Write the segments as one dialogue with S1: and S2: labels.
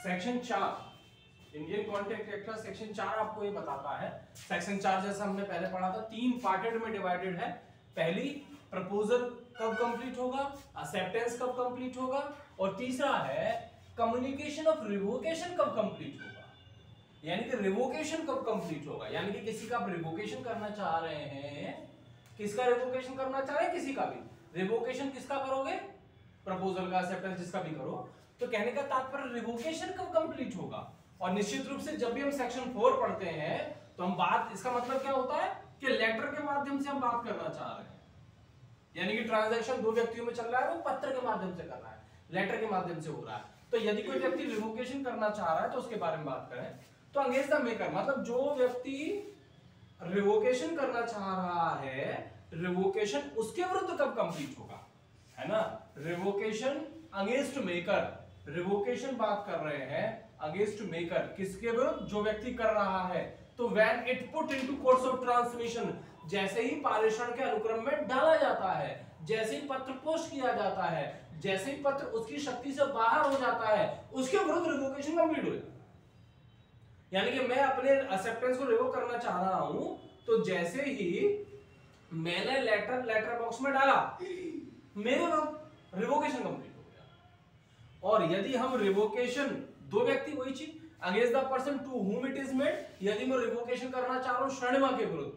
S1: Section 4 Indian contract act का section 4 आपको ये बताता है। सेक्शन 4 जैसा हमने पहले पढ़ा था, 3 पार्टेड में डिवाइडेड है। पहली, प्रपोजल कब कंप्लीट होगा, एक्सेप्टेंस कब कंप्लीट होगा, और तीसरा है कम्युनिकेशन ऑफ रिवोकेशन कब कंप्लीट होगा, यानी कि रिवोकेशन कब कंप्लीट होगा। यानी कि किसी का आप रिवोकेशन करना चाह रहे हैं, किसका रिवोकेशन करना चाह रहे हैं, किसी का भी रिवोकेशन किसका करोगे, प्रपोजल का, एक्सेप्टेंस जिसका भी करो। तो कहने का तात्पर्य रिवोकेशन कब कंप्लीट होगा। और निश्चित रूप से जब भी हम सेक्शन 4 पढ़ते हैं तो हम बात, इसका मतलब क्या होता है कि लेटर के माध्यम से हम बात करना चाह रहे हैं, यानी कि ट्रांजैक्शन 2 व्यक्तियों में चल रहा है, वो पत्र के माध्यम से कर रहा है, लेटर के माध्यम से हो रहा है। तो यदि कोई व्यक्ति रिवोकेशन करना चाह रहा है तो उसके बारे में बात करें तो अंगेज द मेकर, मतलब जो व्यक्ति रिवोकेशन करना चाह रहा है, रिवोकेशन उसके विरुद्ध कब कंप्लीट होगा, है ना। रिवोकेशन अगेंस्ट मेकर, रिवोकेशन बात कर रहे हैं अगेंस्ट मेकर, किसके विरुद्ध, जो व्यक्ति कर रहा है। तो when it put into course of transmission, जैसे ही पारेषण के अनुक्रम में डाला जाता है, जैसे ही पत्र पोस्ट किया जाता है, जैसे ही पत्र उसकी शक्ति से बाहर हो जाता है, उसके विरुद्ध रिवोकेशन कंप्लीट हो जाता है। यानी कि मैं अपने एक्सेप्टेंस को रिवोक करना चाह रहा हूं, तो जैसे ही मैंने लेटर बॉक्स में डाला, मेरे विरुद्ध रिवोकेशन कंप्लीट हो गया। और यदि हम रिवोकेशन, 2 व्यक्ति वही चीज, against the person to whom it is made, यदि मैं रिवोकेशन करना चाह रहा हूं स्वर्णिमा के विरुद्ध,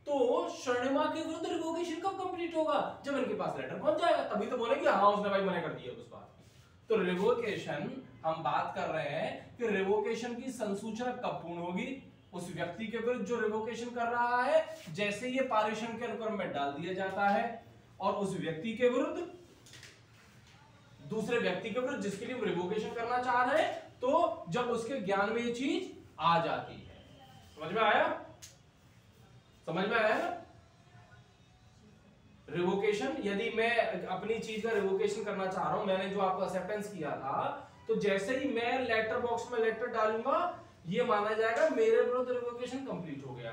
S1: तो स्वर्णिमा के विरुद्ध रिवोकेशन कब कंप्लीट होगा, जब इनके पास लेटर पहुंच जाएगा, तभी तो बोलेंगे हाँ उसने भाई मना कर दिया उस बात की। तो रिवोकेशन हम बात कर रहे हैं कि रिवोकेशन की संसूचना कब पूर्ण होगी, उस व्यक्ति के विरुद्ध जो रिवोकेशन कर रहा है, जैसे ये पारेषण के अनुक्रम में डाल दिया जाता है, और उस व्यक्ति के विरुद्ध, दूसरे व्यक्ति के विरुद्ध जिसके लिए रिवोकेशन करना चाह रहे हैं, तो जब उसके ज्ञान में ये चीज आ जाती है। समझ में आया, समझ में आया ना। रिवोकेशन, यदि मैं अपनी चीज का रिवोकेशन करना चाह रहा हूं, मैंने जो आपको एक्सेप्टेंस किया था, तो जैसे ही मैं लेटर बॉक्स में लेटर डालूंगा, ये माना जाएगा मेरे विरुद्ध रिवोकेशन कंप्लीट हो गया।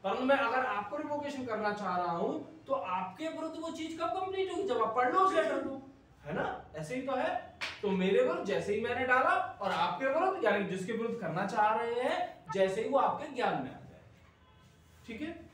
S1: परंतु मैं अगर आपको रिवोकेशन करना चाह रहा हूं, तो आपके विरुद्ध वो चीज कब कंप्लीट होगी, जब आप पढ़ लो उस लेटर को, है ना। ऐसे ही तो है। तो मेरे विरुद्ध जैसे ही मैंने डाला, और आपके विरुद्ध, यानी जिसके विरुद्ध करना चाह रहे हैं, जैसे ही वो आपके ज्ञान में आ जाए, ठीक है।